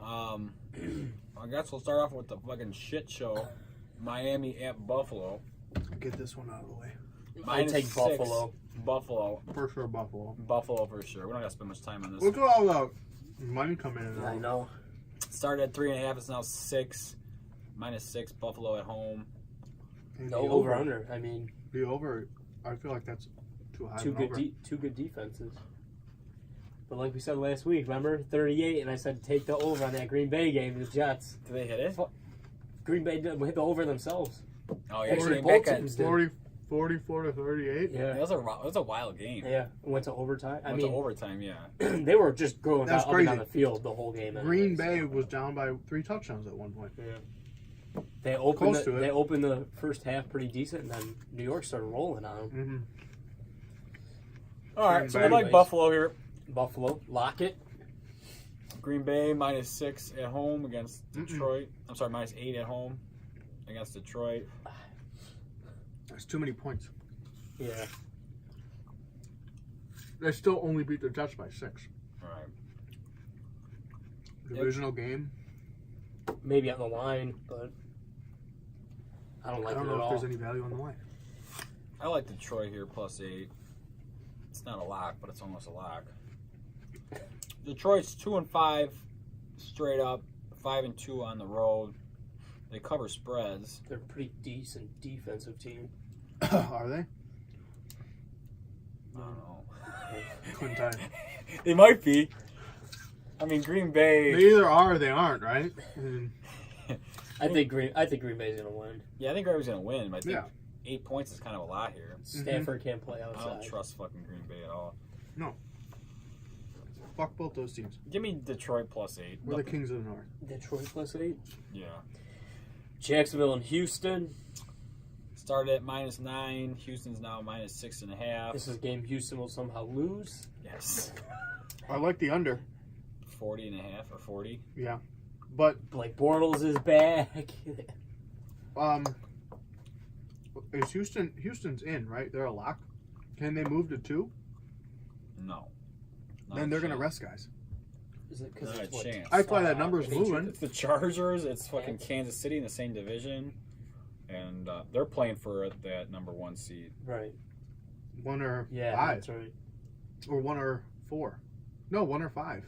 I guess we'll start off with the fucking shit show. Miami at Buffalo. Get this one out of the way. I take -6. Buffalo. Buffalo. For sure, Buffalo. Buffalo for sure. We don't got to spend much time on this. Look at all the money coming in. I know. Started at 3.5. It's now 6. -6. Buffalo at home. And No the over under. I mean, the over. I feel like that's too high. two good defenses. But like we said last week, remember 38, and I said take the over on that Green Bay game, the Jets. Did they hit it? Green Bay hit the over themselves. Oh yeah, Actually, Green both Bay teams did. did. 44 to 38. Yeah, It was a wild game. yeah. Went to overtime. Went to overtime. Yeah. They were just going That's up and down crazy. the field the whole game. Green anyways. Bay was down by 3 touchdowns at one point. Yeah. They opened Close to it. They opened the first half pretty decent, and then New York started rolling on them. Mm-hmm. All right, so we like Anyways. Buffalo here. Buffalo, lock it. Green Bay -6 at home against Detroit. I'm sorry, -8 at home against Detroit. That's too many points. Yeah. They still only beat the Jets by 6. All right. Divisional game. Maybe on the line, but I don't like I don't it know at if all. there's any value on the line. I like Detroit here +8. It's not a lock, but it's almost a lock. Detroit's 2-5 straight up, 5-2 on the road. They cover spreads. They're a pretty decent defensive team. Are they? I don't know. Couldn't tell you. They might be. I mean, Green Bay. They either are or they aren't, right? I think Green Bay's gonna win. Yeah, I think Green Bay's gonna win. But I think Yeah. 8 points is kind of a lot here. Stanford can't play I don't outside. trust fucking Green Bay at all. No. Fuck both those teams. Give me Detroit +8. We're the kings of the north. Detroit +8. Yeah. Jacksonville and Houston. Started at -9. Houston's now -6.5. This is a game Houston will somehow lose. Yes. I like the under. 40.5 or 40. Yeah. But Blake Bortles is back. is Houston's in, right? They're a lock. Can they move to 2? No. Not Then a they're going to chance. rest guys. Is it because Not a it's what? chance. I thought that number's Patriots. moving. It's the Chargers. It's fucking Kansas City in the same division, and they're playing for that #1 seed. Right. 1 or Yeah, 5. that's right. Or 1 or 4. No, 1 or 5.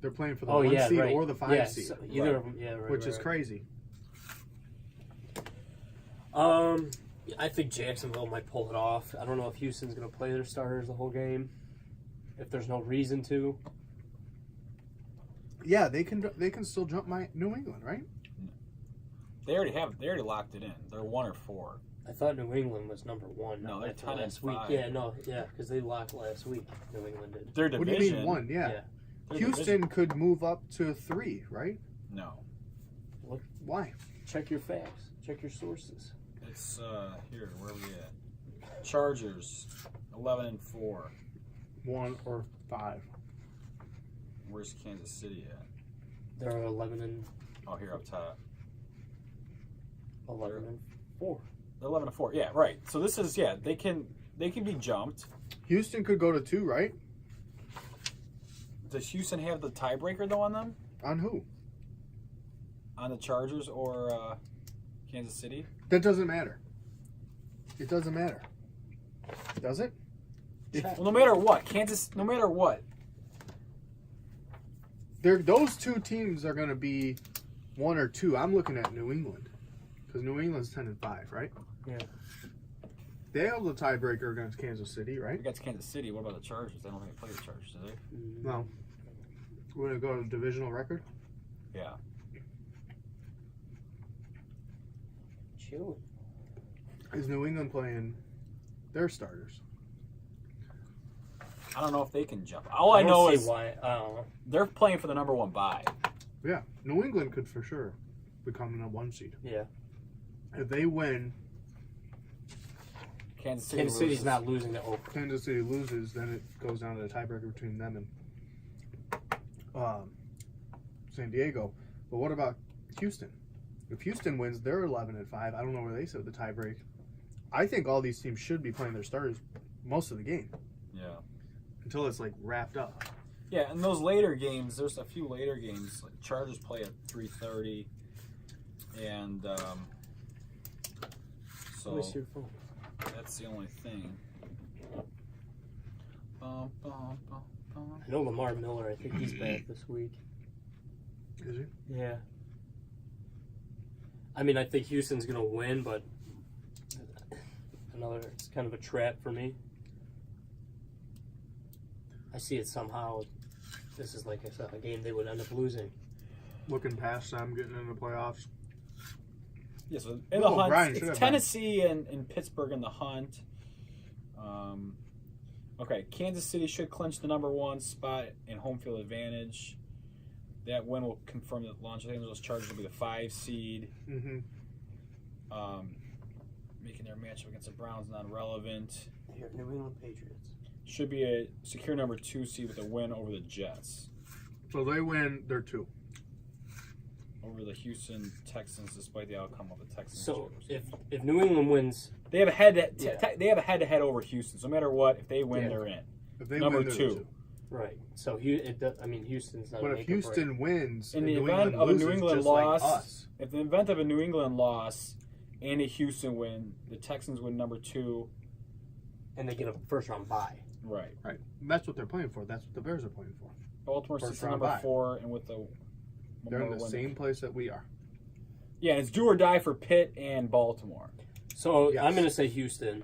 They're playing for the Oh 1 yeah, seed right. or the 5 yeah, seed, so either of them. Yeah, right. which is right. crazy. I think Jacksonville might pull it off. I don't know if Houston's going to play their starters the whole game. If there's no reason to. Yeah, they can still jump New England, right? They already locked it in. They're 1 or 4. I thought New England was #1. No, they're after 10 and last week. 5. Yeah, no, yeah, because they locked last week. New England did. Their What division. do you mean 1? Yeah. Yeah. their Houston division- could move up to 3, right? No, Why? Check your facts. Check your sources. it's here. Where are we at? Chargers, 11-4. 1 or 5. Where's Kansas City at? They're 11 Oh, here up top. and 4. 11-4. Yeah, right. So this is they can be jumped. Houston could go to 2, right? Does Houston have the tiebreaker though on them? On who? On the Chargers or Kansas City? That doesn't matter. It doesn't matter. Does it? Well, no matter what, no matter what. Those 2 teams are going to be 1 or 2. I'm looking at New England because New England's 10-5, right? Yeah. They have the tiebreaker against Kansas City, right? Against Kansas City, what about the Chargers? I don't think they play the Chargers, do they? No. We're going to go to divisional record. Yeah. Chill. Is New England playing their starters? I don't know if they can jump. All I know is why. I don't know. they're playing for the #1 bye. Yeah. New England could for sure become the 1 seed. Yeah. If they win, Kansas City Kansas City's loses. not losing to Oakland. Kansas City loses, then it goes down to the tiebreaker between them and San Diego. But what about Houston? If Houston wins, they're 11-5. I don't know where they sit with the tiebreak. I think all these teams should be playing their starters most of the game Yeah. until it's like wrapped up. Yeah, and those later games, there's a few later games. Like Chargers play at 3:30, and so Where's your phone? that's the only thing. Bum, bum, bum, bum. I know Lamar Miller. I think he's back this week. Is he? Yeah. I mean, I think Houston's going to win, but it's kind of a trap for me. I see it somehow. This is, like I said, a game they would end up losing. Looking past them getting into the playoffs. Yeah, so in the hunt, Brian should it's have Tennessee and Pittsburgh in the hunt. Okay, Kansas City should clinch the #1 spot in home field advantage. That win will confirm that Los Angeles Chargers will be the 5 seed. Mm-hmm. Making their matchup against the Browns non-relevant. They have New England Patriots. Should be a secure #2 seed with a win over the Jets. So they win, they're 2. Over the Houston Texans, despite the outcome of the Texans. So Jaguars. if New England wins, They have a head-to-head over Houston. So no matter what, if they win, Yeah. they're in. If they Number win, they're 2. 2. right? So Houston's not. But a if make or break. Houston wins, In and the New event England of a loses, New England just loss, like us, if the event of a New England loss and a Houston win, the Texans win #2. and they get a first round bye. Right. right? And that's what they're playing for. That's what the Bears are playing for. Baltimore First sits at round bye. #4, and with the They're in more the win- same place that we are. Yeah, and it's do or die for Pitt and Baltimore. So Yes. I'm going to say Houston.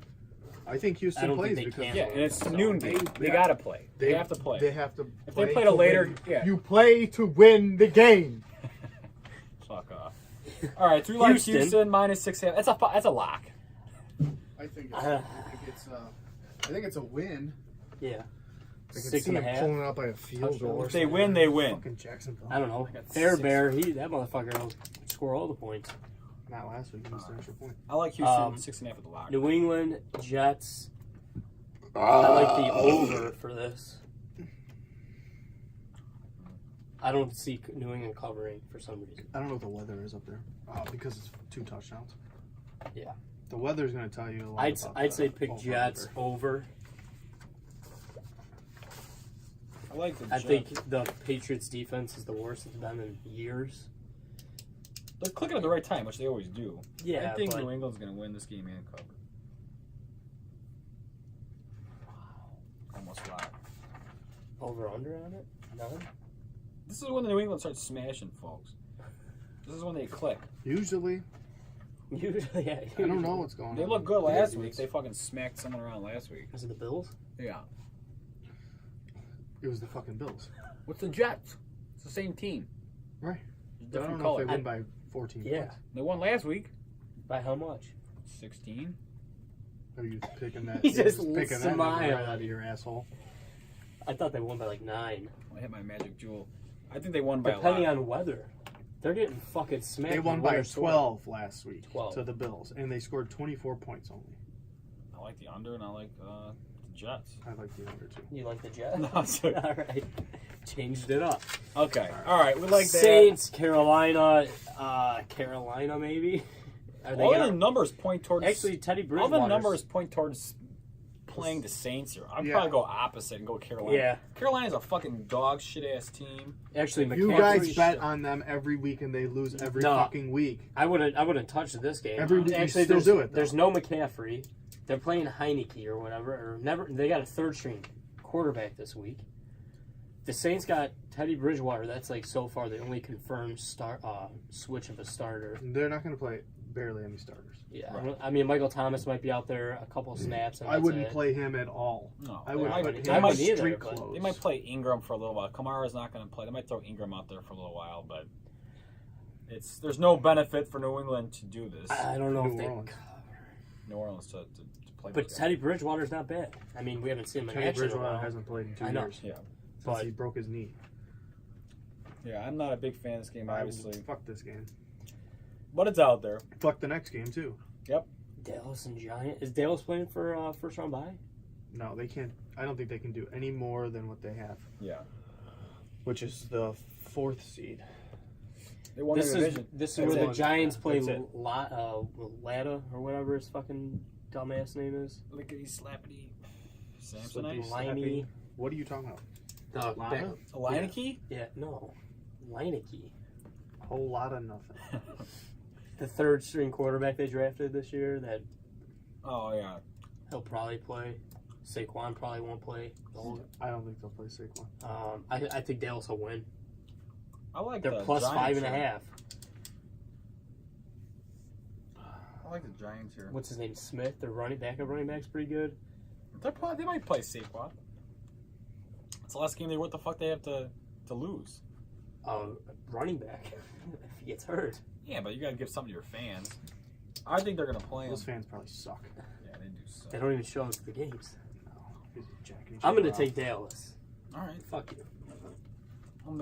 I think I Houston don't think plays they because can. Yeah, and it's So noon game. They yeah. gotta play. They have to play. They have to. If they play played a to later- win. yeah. You play to win the game. Fuck off. All right, so we like Houston. Houston -6.5. That's a lock. I think Uh, I think it's a win. Yeah. I can 6.5. pulling it up by a field Touchdown. goal. If they win, they win. Fucking Jacksonville. I don't know. got Fair 6. Bear, that motherfucker will score all the points. Not last week. He missed an extra point. I like Houston Um, 6.5 with the lock. New England Jets. I like the over for this. I don't see New England covering for some reason. I don't know what the weather is up there. Because it's 2 touchdowns. Yeah. The weather's going to tell you a lot. I'd about say the pick over-under. Jets over. I like the I Jets. think the Patriots defense is the worst it's been in years. They're clicking at the right time, which they always do. Yeah, I think but New England's going to win this game and cover. Almost lock. over under on it? None? This is when the New England starts smashing, folks. This is when they click. Usually, Usually, yeah. I don't know what's going on. They looked good last Usually. week. They fucking smacked someone around last week. Is it the Bills? Yeah. It was the fucking Bills. What's the Jets? It's the same team. Right. I Different don't know color. if they win by 14 Yeah. points. They won last week. By how much? 16. Are you picking that? He just picking that number right smiled. out of your asshole. I thought they won by like 9. I hit my magic jewel. I think they won by Depending a lot. on weather. They're getting fucking smacked. They won in by winter storm. 12 last week 12. to the Bills, and they scored 24 points only. I like the under and I like the Jets. I like the under too. You like the Jets? No, I'm sorry. All right. Changed it up. Okay. All right. We like that. Saints, Carolina, Carolina maybe. Are they All the gonna... numbers point towards. Actually, Teddy all Bridgewater. the numbers point towards playing the Saints here. I'd Yeah. probably go opposite and go Carolina. Yeah. Carolina's a fucking dog shit ass team. Actually, You McCaffrey. guys bet on them every week, and they lose every No. fucking week. I wouldn't touch this game. Every week you Actually, still there's, do it, though. there's no McCaffrey. They're playing Heineke or whatever. Or never. They got a third string quarterback this week. The Saints got Teddy Bridgewater. That's like so far the only confirmed switch of a starter. They're not going to play barely any starters. Yeah, Right. I mean Michael Thomas might be out there a couple snaps. And I that's wouldn't it. play him at all. No. I would I put wouldn't- him I in wouldn't either, street but clothes. They might play Ingram for a little while. Kamara's not going to play. They might throw Ingram out there for a little while, but there's no benefit for New England to do this. I don't know New if they. Orleans. New Orleans to play. But those guys. Teddy Bridgewater's not bad. I mean, we haven't seen him in Teddy action in a Bridgewater while. hasn't played in 2 I know. years Yeah. since But he broke his knee. Yeah, I'm not a big fan of this game, obviously, Fuck this game. but it's out there. Fuck the next game too. Dallas and Giants. Is Dallas playing for first round bye? No, they can't. I don't think they can do any more than what they have, Yeah. which is the 4th seed. They won This their is division. this is That's where it. the Giants Yeah, play that's it. Latta or whatever his fucking dumbass name is. Lickety slappity. Slippy, Samsonite. Limey. What are you talking about? Lana? Leineke? Yeah, no. Leineke. A whole lot of nothing. The third string quarterback they drafted this year that Oh, yeah. he'll probably play. Saquon probably won't play. I don't think they'll play Saquon. I think Dallas will win. I like They're the plus Giants 5.5. here. I like the Giants here. What's his name? Smith. Their running back's pretty good. They might play Saquon. It's the last game. What the fuck they have to lose? Running back. If he gets hurt. Yeah, but you got to give something to your fans. I think they're going to play him. Those fans probably suck. Yeah, they do suck. They don't even show up to the games. No. I'm going to take Dallas. All right. Fuck you.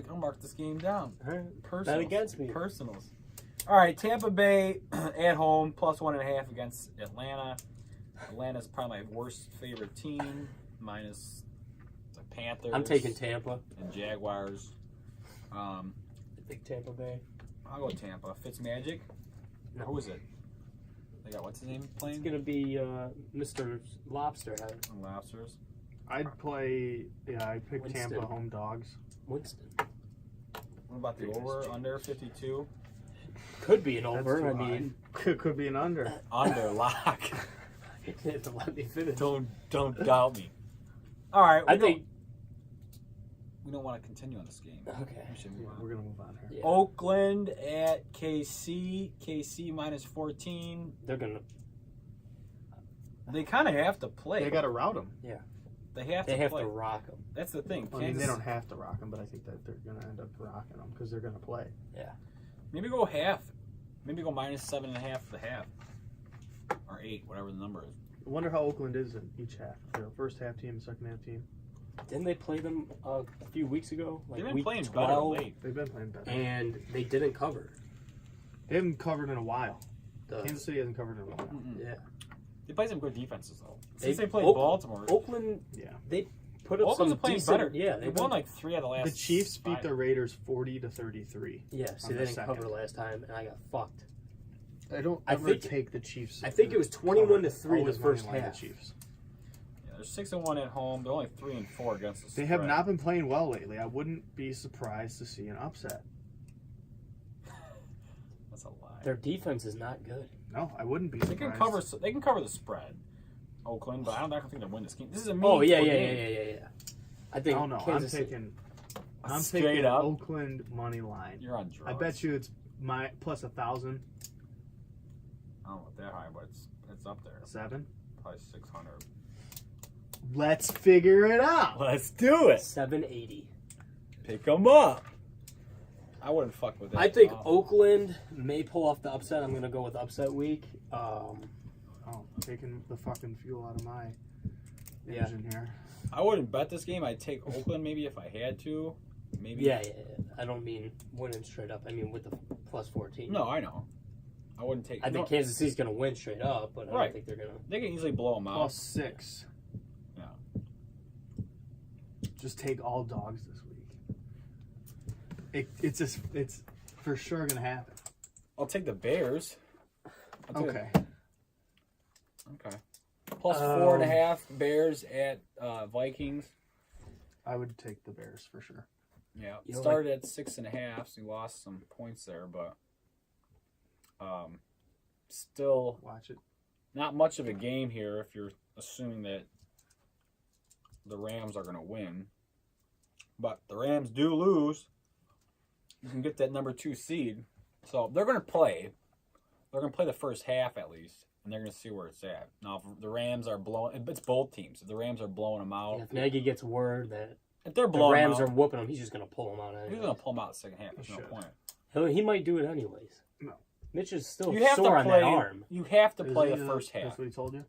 I'll mark this game down. All right. Personals. Bet against me. Personals. All right, Tampa Bay at home, plus 1.5 against Atlanta. Atlanta's probably my worst favorite team, minus the Panthers. I'm taking Tampa. And Jaguars. I think Tampa Bay. I'll go Tampa. Fitzmagic? No. Who is it? They got what's his name playing? It's going to be Mr. Lobsterhead. Lobsters. I'd pick Winston. Tampa home dogs. Winston. What about the over, under 52? Could be an That's over. too I high. mean, Could be an under. Under lock. you have to let me finish. Don't doubt me. All right. I think. We don't want to continue on this game. Okay. We should move on. We're gonna move on here. Yeah. Oakland at KC. KC minus 14. They're going to. They kind of have to play. They got to route them. They have They to have play. to rock them. That's the thing. I mean, Kansas, they don't have to rock them, but I think that they're gonna end up rocking them because they're gonna play. maybe go half. Maybe go minus 7.5 for the half. Or 8, whatever the number is. I wonder how Oakland is in each half. They're a first half team, second half team. Didn't they play them a few weeks ago? Like They've been week playing 12, better late. They've been playing better. and they didn't cover. They haven't covered in a while. The, Kansas City hasn't covered in a while. yeah. They play some good defenses, though. Since They- they played Oakland- Baltimore. Oakland, Yeah. they put up Oakland's some playing decent. better. Yeah, They won like 3 out of the last The Chiefs beat 5. the Raiders 40-33. Yeah, see, on they the didn't cover second. last time, and I got fucked. I don't I ever think- take the Chiefs. I think it was 21-3 Always the first money line half. The Chiefs. Yeah, they're 6-1 at home. They're only 3-4 against the They spread. have not been playing well lately. I wouldn't be surprised to see an upset. That's a lie. Their defense is not good. No, I wouldn't be They surprised. can cover the spread. Oakland, but I don't think they'll win this game. This is a Oh, meaningful yeah. game. I think Oh no, Kansas City. I'm Straight taking up. Oakland money line. You're on drugs. I bet you it's my plus 1,000. I don't know what that high, but it's up there. 7. Probably 600. Let's figure it out. Let's do it. 780. Pick them up. I wouldn't fuck with that. I think Oakland may pull off the upset. I'm going to go with upset week. Oh, taking the fucking fuel out of my Yeah. engine here. I wouldn't bet this game. I'd take Oakland maybe if I had to. Maybe. Yeah. I don't mean winning straight up. I mean with the plus 14. No, I know. I wouldn't take. I think Kansas City's going to win straight up, but I Right. don't think they're going to. They can easily blow them out. Plus 6. Yeah. Just take all dogs this week. It's for sure gonna happen. I'll take the Bears. Okay. Okay. Plus 4.5 Bears at Vikings. I would take the Bears for sure. Yeah. You know, Started at 6.5, so you lost some points there, but still Watch it. not much of a game here if you're assuming that the Rams are going to win. But the Rams do lose. You can get that number 2 seed. So they're going to play. They're going to play the first half at least, and they're going to see where it's at. Now, if the Rams are blowing, it's both teams. If the Rams are blowing them out, If Nagy gets word that if they're the blowing Rams them are out, whooping them, he's just going to pull them out. he's Anyways. going to pull them out the second half. There's no should. point. He might do it anyways. No. Mitch is still You have sore to on play. that arm. You have to Is play he, the first half. That's what he told you.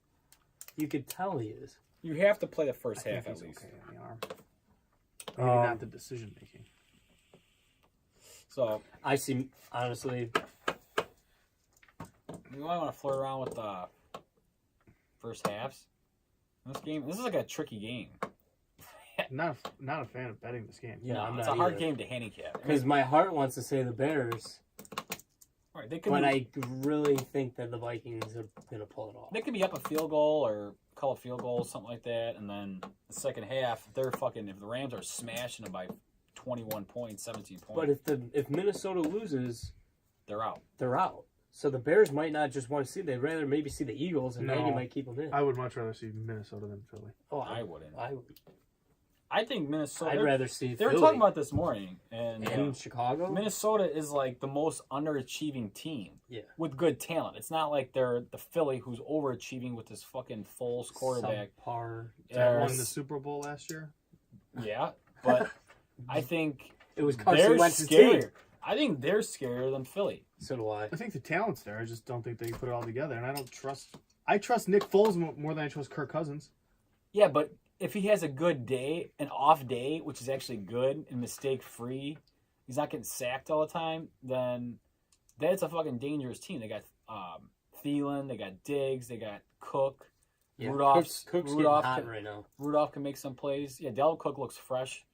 You could tell he is. You have to play the first I half think at he's least. okay on the arm. Maybe not the decision making. So I see. Honestly, you might want to flirt around with the first halves. This is like a tricky game. Not a fan of betting this game. yeah, I'm It's not a hard either. game to handicap. Because my heart wants to say the Bears, Right, they could but be, I really think that the Vikings are going to pull it off. they could be up a field goal or couple field goals, something like that, and then the second half, if the Rams are smashing them by 21 points, 17 points. But if Minnesota loses, they're out. They're out. So the Bears might not just want to see. They'd rather maybe see the Eagles, and Nagy might keep them in. I would much rather see Minnesota than Philly. Oh, I wouldn't. I would. I think Minnesota. I'd rather see. They were talking about this morning, and Chicago. Minnesota is like the most underachieving team. Yeah. With good talent. It's not like they're the Philly who's overachieving with this fucking Foles quarterback. Subpar. That won the Super Bowl last year. Yeah, but I think it was Carson Wentz's team. I think they're scarier than Philly. So do I. I think the talent's there. I just don't think they can put it all together, and I trust Nick Foles more than I trust Kirk Cousins. Yeah, but if he has a good day, an off day, which is actually good and mistake-free, he's not getting sacked all the time, then that's a fucking dangerous team. They got Thielen, they got Diggs, they got Cook. Yeah, Rudolph's getting hot right now. Rudolph can make some plays. Yeah, Dalvin Cook looks fresh.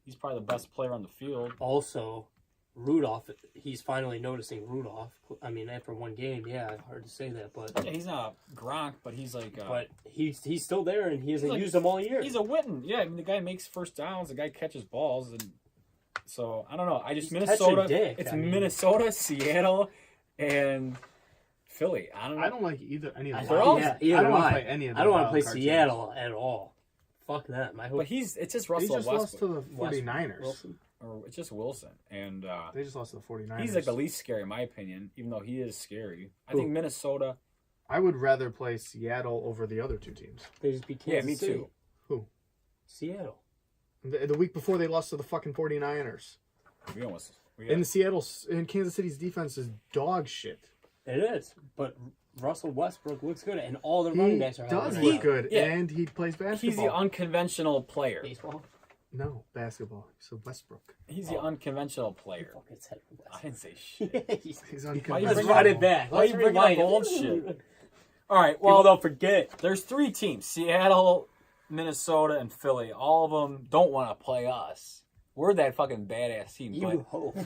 He's probably the best player on the field. Also, Rudolph, he's finally noticing Rudolph. I mean, after one game, yeah, hard to say that, but yeah, he's not Gronk, but he's like. But he's still there, and he hasn't used them all year. He's a Witten. Yeah, I mean the guy makes first downs. The guy catches balls, and so I don't know. I just Minnesota. Minnesota, Seattle, and Philly. I don't like any of them. I don't want to play any of them. I don't want to play Seattle at all. Fuck them. But it's just Russell Westbrook. Lost to the 49ers. Or it's just Wilson, and they just lost to the 49ers. He's like the least scary in my opinion, even though he is scary. I think Minnesota. I would rather play Seattle over the other two teams. They just beat Kansas City. Too. Who? Seattle. The week before they lost to the fucking 49ers. And Kansas City's defense is dog shit. It is, but Russell Westbrook looks good, and all the running backs are does look good, and he plays basketball. He's the unconventional player. Baseball? No, basketball. So Westbrook. He's the unconventional player. I didn't say shit. He's unconventional. Let's run it back. Why you bring up old shit? All right, well, people don't forget. There's 3 teams, Seattle, Minnesota, and Philly. All of them don't want to play us. We're that fucking badass team. You hope.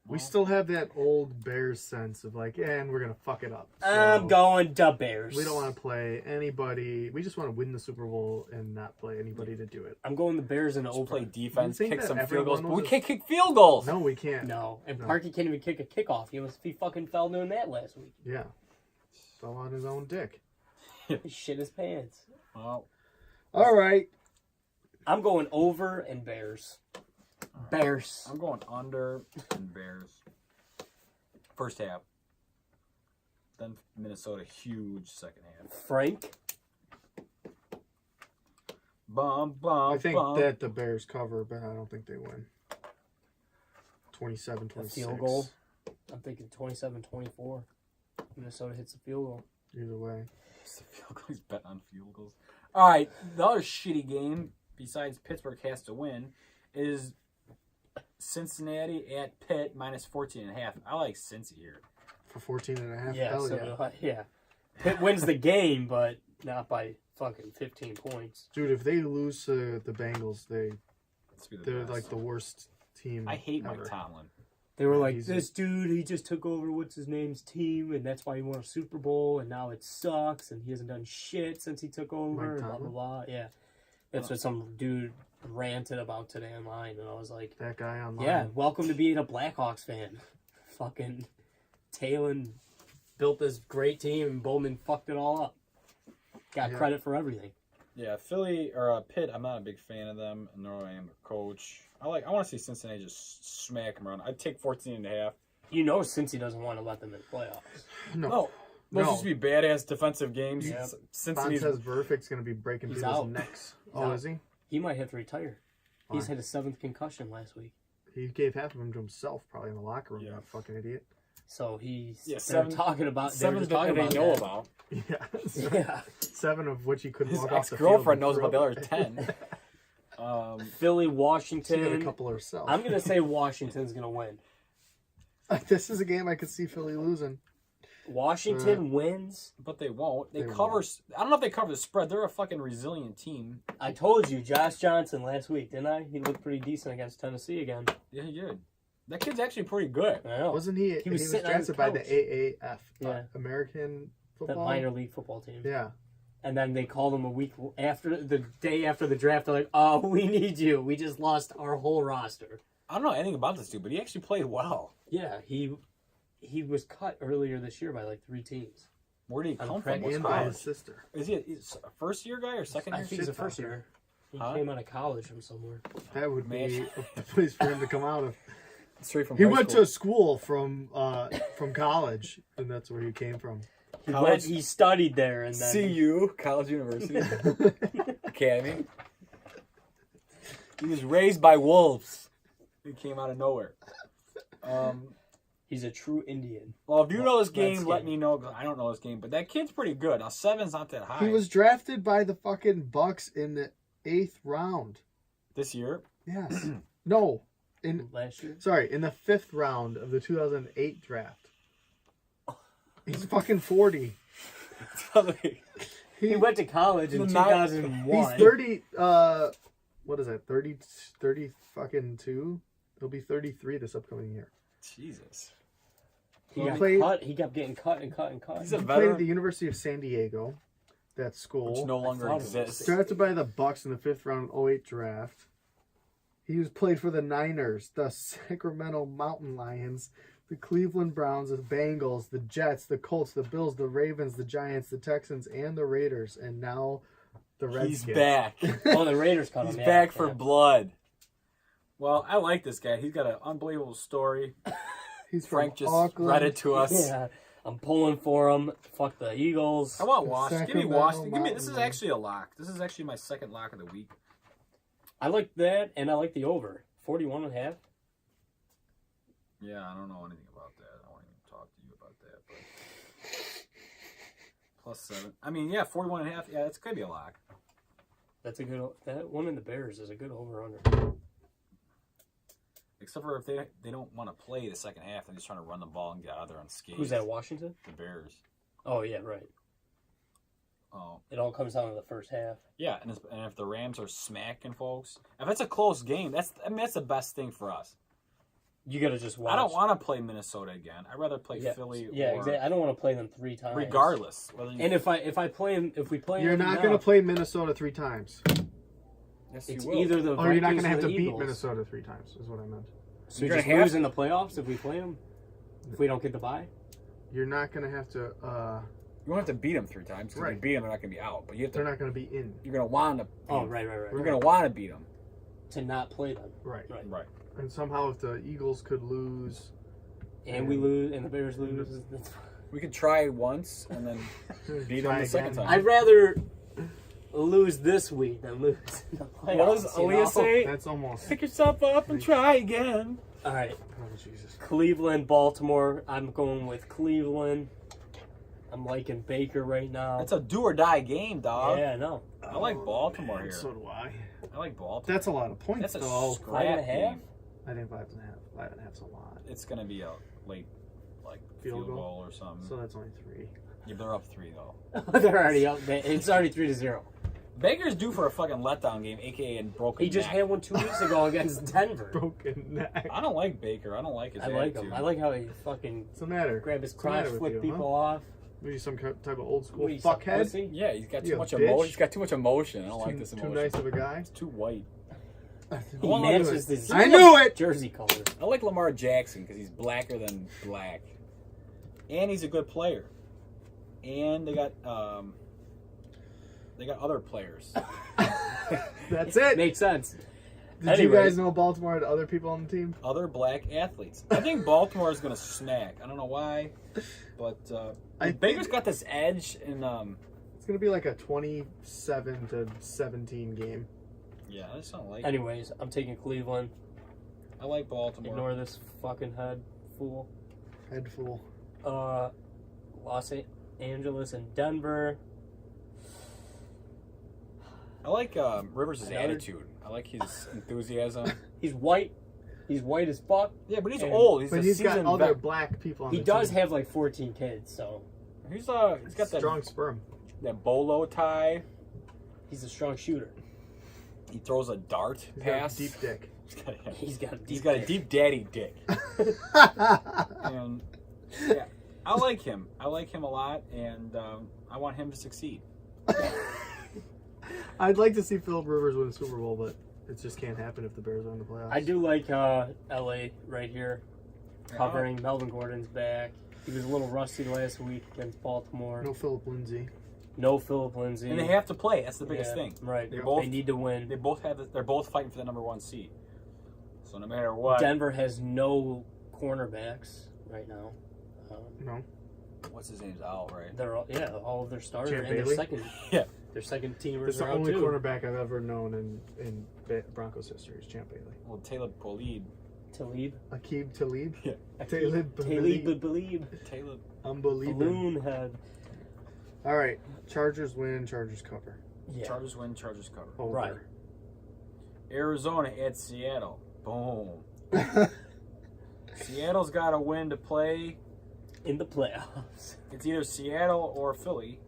We still have that old Bears sense of like, and we're going to fuck it up. So I'm going to Bears. We don't want to play anybody. We just want to win the Super Bowl and not play anybody to do it. I'm going the Bears in the over. Play defense, kick some field goals. But we can't kick field goals. No, we can't. No. And Parky can't even kick a kickoff. He fucking fell doing that last week. Yeah. Fell on his own dick. He shit his pants. Well, all right. I'm going over and Bears. Bears. I'm going under and Bears. First half. Then Minnesota, huge second half. Frank. I think that the Bears cover, but I don't think they win. 27-26. Field goal. I'm thinking 27-24. Minnesota hits the field goal. Either way. It's the field goal. He's betting on field goals. All right. The other shitty game, besides Pittsburgh has to win, is Cincinnati at Pitt minus 14.5. I like Cincy here. For 14.5? Yeah, Hell so, yeah. Pitt wins the game, but not by fucking 15 points. Dude, if they lose to the Bengals, they're best. like the worst team I hate ever. Mike Tomlin. They were like, this dude, he just took over what's-his-name's team, and that's why he won a Super Bowl, and now it sucks, and he hasn't done shit since he took over, blah, blah, blah. Yeah. That's what some dude ranted about today online, and I was like, that guy online. Yeah, welcome to being a Blackhawks fan. Fucking Talon built this great team, and Bowman fucked it all up. Got credit for everything. Yeah, Philly or Pitt, I'm not a big fan of them, nor I am a coach. I want to see Cincinnati just smack them around. I'd take 14.5. You know, since he doesn't want to let them in the playoffs. No. Those used to be badass defensive games. Yeah. Cincinnati says Verfic's going to be breaking people's necks. Is he? He might have to retire. Why? He's had a 7th concussion last week. He gave half of them to himself, probably in the locker room. That fucking idiot. So he's talking about 7 that they know about. Yeah. 7 of which he couldn't walk off the field. His ex-girlfriend knows about the other 10. Philly, Washington. She had a couple herself. I'm going to say Washington's going to win. This is a game I could see Philly losing. Washington wins. But they won't. They cover. Won't. I don't know if they cover the spread. They're a fucking resilient team. I told you, Josh Johnson last week, didn't I? He looked pretty decent against Tennessee again. Yeah, he did. That kid's actually pretty good. I know. Wasn't he? He was drafted by the AAF, American Football. That minor league football team. Yeah. And then they called him a week after the day after the draft. They're like, "Oh, we need you. We just lost our whole roster." I don't know anything about this dude, but he actually played well. Yeah, he was cut earlier this year by like 3 teams. Where did he come from? And by his sister. Is he a first year guy or second I year? think he's a first year. He came out of college from somewhere. That would be the place for him to come out of. Straight from He high went school. to school from college, and that's where he came from. He studied there, and then CU, College University Academy. He was raised by wolves. He came out of nowhere. he's a true Indian. Well, if you know this game, Redskin. let me know. 'Cause I don't know this game, but that kid's pretty good. Now 7's not that high. He was drafted by the fucking Bucks in the 8th round. this year. Yes. No. Last year. Sorry, in the 5th round of the 2008 draft. He's fucking 40. He went to college in The 2001. He's 30. What is that? 30 fucking 2. He'll be 33 this upcoming year. Jesus. He got played- cut. He kept getting cut and cut and cut. He's a He played at veteran, the University of San Diego. That school. which no longer thought it was- exists. Drafted by the Bucks in the 5th round 08 draft. He was played for the Niners, the Sacramento Mountain Lions, the Cleveland Browns, the Bengals, the Jets, the Colts, the Bills, the Ravens, the Giants, the Texans, and the Raiders. And now the Redskins. He's back. Oh, the Raiders cut him. He's yeah, back for yeah. blood. Well, I like this guy. He's got an unbelievable story. He's from Frank just Auckland. read it to us. Yeah, I'm pulling for him. Fuck the Eagles. I want Washington. Give me Sacramento Washington. This is Mountain. actually a lock. This is actually my second lock of the week. I like that, and I like the over 41.5. Yeah, I don't know anything about that. I won't even talk to you about that. But +7. I mean, yeah, 41.5. Yeah, it's gonna be a lock. That's a good. That one in the Bears is a good over under. Except for if they don't want to play the second half, they're just trying to run the ball and get out of there unscathed. Who's that? Washington. The Bears. Oh yeah, right. Oh. It all comes down to the first half. Yeah, and if the Rams are smacking folks, if it's a close game, that's the best thing for us. You gotta just watch. I don't want to play Minnesota again. I'd rather play Yeah, Philly. Yeah, or, exactly. I don't want to play them 3 times. regardless. Whether you, And if I play him, if we play You're them not now, going to play Minnesota 3 times. yes, It's you will. either the Oh, you're not Vikings going to have or to the beat Eagles. Minnesota 3 times, is what I meant. So we You're just gonna have lose in the playoffs if we play them. If we don't get the bye. You're not going to have to. You won't have to beat them 3 times because if Right. you beat them, they're not going to be out. But you have They're to. not going to be in. You're going to want to. Oh, right. You're going to want to beat them. To not play them. Right. Right. Right. And somehow, if the Eagles could lose. And we lose, and the Bears lose. We could try once and then beat them Try the second again. time. I'd rather lose this week than lose in the playoffs. What does you Aaliyah know? say? That's almost. Pick yourself up and try again. All right, Oh, Jesus. Cleveland, Baltimore. I'm going with Cleveland. I'm liking Baker right now. It's a do or die game, dog. Yeah, I know. I like Baltimore Man, here. So do I. I like Baltimore. That's a lot of points, That's a though. scrap 5.5? game. I think 5.5. 5.5's a lot. It's going to be a late Field field goal? goal or something. So that's only 3. Yeah, they're up 3 though. They're already up. It's already 3-0. Baker's due for a fucking letdown game, aka a broken He just neck. had one 2 weeks ago against Denver. Broken neck. I don't like Baker. I don't like his I like attitude. him. I like how he fucking What's the matter? grab his What's the matter crotch, with flip you, people huh? off. Maybe some type of old school What are you, some fuckhead? pussy? Yeah, he's got You too much bitch. emotion. He's got too much emotion. I don't like this Too emotion. nice of a guy. It's too white. He want to matches his I knew it! jersey color. I like Lamar Jackson because he's blacker than black, and he's a good player. And they got other players. That's it. Makes sense. Did you Anyway. guys know Baltimore had other people on the team? Other black athletes. I think Baltimore is going to smack. I don't know why, but Baker's got this edge, and It's going to be like a 27-17 game. yeah, I just don't like it. Anyways, I'm taking Cleveland. I like Baltimore. Ignore this fucking head fool. Head full. Los Angeles and Denver. I like Rivers' attitude. I like his enthusiasm. He's white. He's white as fuck. Yeah, but he's And- old. He's But a he's got seasoned other vet. black people on He the does team. have like 14 kids, so He's got that Strong sperm. that bolo tie. he's a strong shooter. He throws a dart He's got pass. a deep dick. He's got a He's he's got a deep. got a dick. deep daddy dick. And yeah, I like him. I like him a lot, and I want him to succeed. I'd like to see Phillip Rivers win a Super Bowl, but it just can't happen if the Bears are in the playoffs. I do like LA right here. Covering. Melvin Gordon's back. He was a little rusty last week against Baltimore. No Phillip Lindsay. No Phillip Lindsay. And they have to play. That's the biggest thing. Right. They need to win. They both have. They're both fighting for the number 1 seed. So no matter what, Denver has no cornerbacks right now. No. What's his name's out, right? They're all of their starters Champ and their Bailey? second. Yeah. Their second teamers It's the are out only too. cornerback I've ever known in Broncos history is Champ Bailey. Well, Taylor Polid. Talib. Akib Talib? Yeah. Talib Believe. Taylor. Unbelievable. Balloon head. All right. Chargers win, Chargers cover. Yeah. Chargers win. Chargers cover. Over. Right. Arizona at Seattle. Boom. Seattle's got to win to play. In the playoffs. It's either Seattle or Philly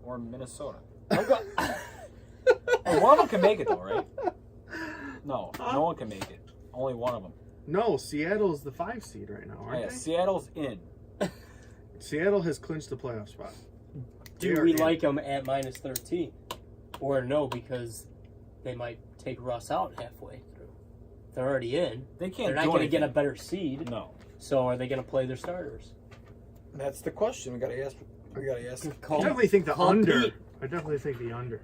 or Minnesota. Oh, One of them can make it though, right? No one can make it. Only one of them. No, Seattle's the 5 seed right now, Oh, aren't yeah, they? Seattle's in. Seattle has clinched the playoff spot. They Do are we in. like them at minus 13? Or no, because they might take Russ out halfway through. They're already in. They can't. They're not do going to get a anything. better seed. No. So are they going to play their starters? That's the question. We gotta ask. I Call- definitely think the call under. Pete. I definitely think the under.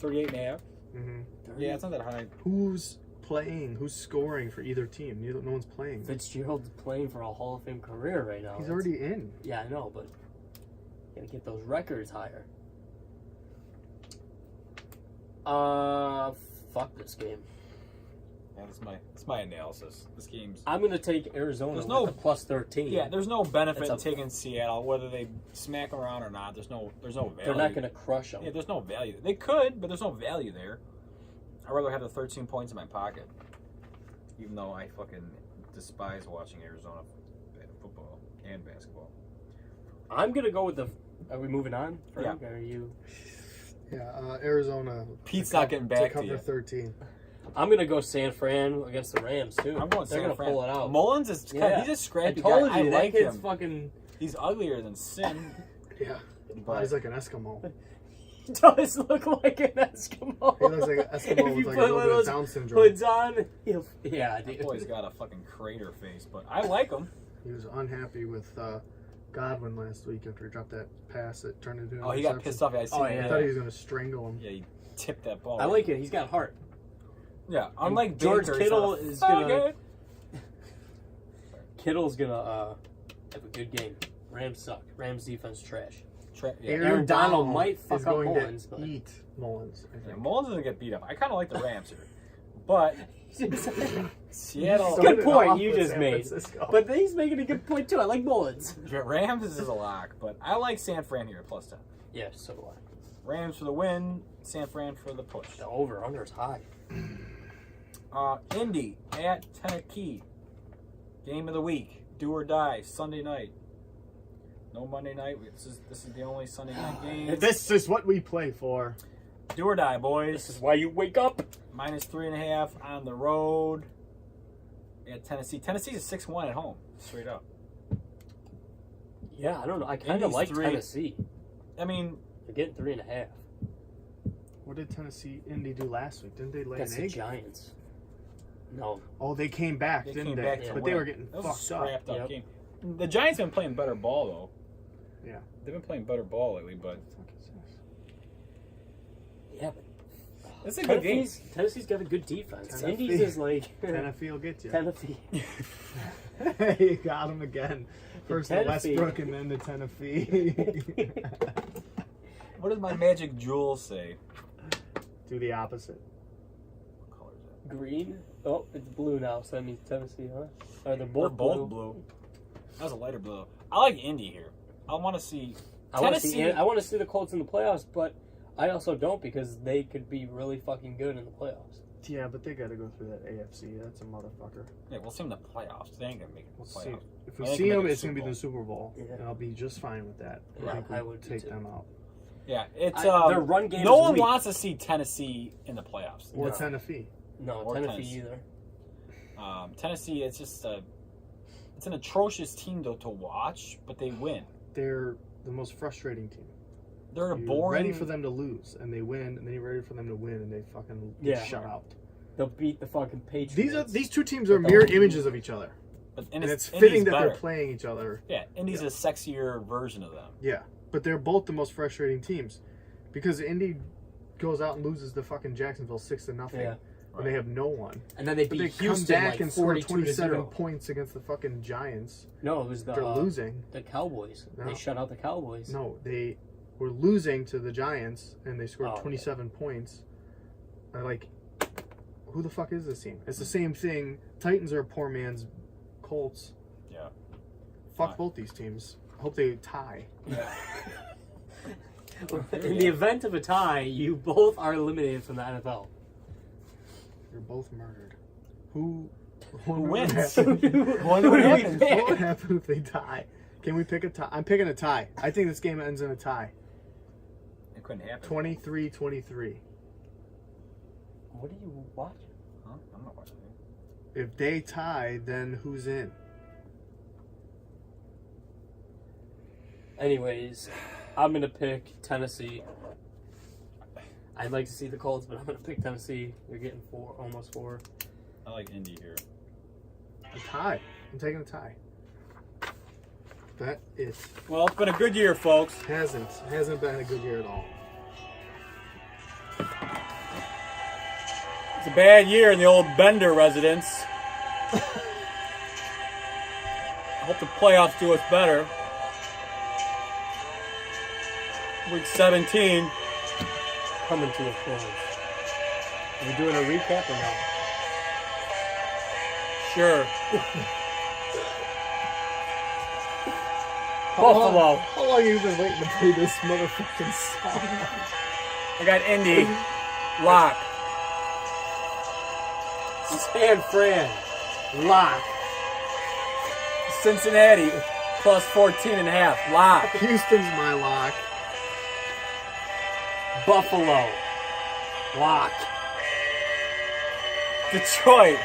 38.5. Mm-hmm. Yeah, it's not that high. Who's playing? Who's scoring for either team? No one's playing. Fitzgerald's playing for a Hall of Fame career right now. He's already in. Yeah, I know, but gotta get those records higher. Fuck this game. Yeah, that's my analysis. This game's. I'm gonna take Arizona There's with no- a plus 13. Yeah, there's no benefit in That's a- taking Seattle, whether they smack them around or not. There's no value. They're not gonna crush them. Yeah, there's no value. They could, but there's no value there. I'd rather have the 13 points in my pocket, even though I fucking despise watching Arizona football and basketball. I'm gonna go with the. Are we moving on? Frank? Yeah. Are you? Yeah, Arizona. Pete's not getting back to cover you. 13. I'm gonna go San Fran against the Rams too. I'm going They're San gonna Fran. pull it out. Mullins is Yeah. he's a I scrappy told guy. you I that like kid's him. fucking. He's uglier than sin. Yeah. But He's like an Eskimo. Does look like an Eskimo. He looks like an Eskimo If with you like put a one little of bit of those Down syndrome. hoods on, yeah, that dude. boy's got a fucking crater face. But I like him. He was unhappy with Godwin last week after he dropped that pass that turned into an Oh, he got interception. pissed off. I see. Oh, that. yeah. I thought he was going to strangle him. Yeah, he tipped that ball. I like it. He's got heart. Yeah, unlike George Baker, Kittle he's is not a gonna- faggot. Kittle's gonna have a good game. Rams suck. Rams defense trash. Yeah. Aaron Donald might fuck is up going Mullins, to but- eat Mullins. I Yeah, think. Mullins doesn't get beat up. I kind of like the Rams here, but Seattle Started Good point off you with just San made. Francisco. But he's making a good point too. I like Mullins. Rams is a lock, but I like San Fran here plus 10. Yeah, so do I. Rams for the win, San Fran for the push. The over under is high. Indy at Tennessee. Game of the week. Do or die. Sunday night. No Monday night. This is the only Sunday night game. This is what we play for. Do or die, This boys. is why you wake up. Minus 3.5 on the road at Tennessee. Tennessee's a 6-1 at home. Straight up. Yeah, I don't know. I kind of Indy's like 3. Tennessee. I mean, They're getting 3.5. What did Tennessee Indy do last week? Didn't they lay That's an the egg? Giants. No. Oh, they came back, they didn't came they? back to But win. they were getting That was a fucked up. scrapped up Yep. game. The Giants have been playing better ball, though. Yeah. They've been playing better ball lately, but Yeah, but it's a good game. Tennessee's got a good defense. Tennessee. Indy's is like Tennessee will get you. Tennessee. You got him again. First the Tennessee. Westbrook and then the Tennessee. What does my magic jewel say? Do the opposite. What color is that? Green. Oh, it's blue now, so that means Tennessee, huh? Or they're They're both both blue. That was a lighter blue. I like Indy here. I want to see I want to Tennessee. see the Colts in the playoffs, but I also don't because they could be really fucking good in the playoffs. Yeah, but they got to go through that AFC. That's a motherfucker. Yeah, we'll see them in the playoffs. They ain't gonna make it We'll to see. the playoffs. If we I think see we'll them, make it it's to going to be Super the Super Bowl. Yeah. And I'll be just fine with that. Yeah, think we I would take too. them out. Yeah, it's Their run game no is one weak. wants to see Tennessee in the playoffs. Or No. Tennessee. No, Or Tennessee Tennessee. either. Tennessee, it's just it's an atrocious team though to watch, but they win. They're the most frustrating team. They're You're boring. ready for them to lose, and they win, and then you're ready for them to win, and they fucking get shut out. They'll beat the fucking Patriots. These two teams are mirror images of each other, And it's Indy's fitting that better. they're playing each other. Yeah, Indy's a sexier version of them. Yeah, but they're both the most frustrating teams because Indy goes out and loses to fucking Jacksonville 6-0, Yeah. and they have no one. And then they But beat they Houston come back like and score 27 42-0. points against the fucking Giants. No, it was They're losing. the Cowboys. No. They shut out the Cowboys. No, they were losing to the Giants, and they scored 27 points. Like, who the fuck is this team? It's the same thing. Titans are a poor man's Colts. Yeah. Fuck both these teams. I hope they tie. In the event of a tie, you both are eliminated from the NFL. You're both murdered. Who wins? What would happen if they tie? Can we pick a tie? I'm picking a tie. I think this game ends in a tie. It couldn't happen. 23-23. What are you watching? Huh? I'm not watching it. If they tie, then who's in? Anyways, I'm going to pick Tennessee. I'd like to see the Colts, but I'm going to pick Tennessee. They're getting almost 4. I like Indy here. A tie. I'm taking a tie. That is Well, it's been a good year, folks. hasn't been a good year at all. It's a bad year in the old Bender residence. I hope the playoffs do us better. Week 17. Coming to a close. Are we doing a recap or no? Sure. Buffalo. How long have you been waiting to play this motherfucking song? I got Indy. Lock. San Fran. Lock. Cincinnati. Plus 14.5. Lock. Houston's my lock. Buffalo. Lock. Detroit.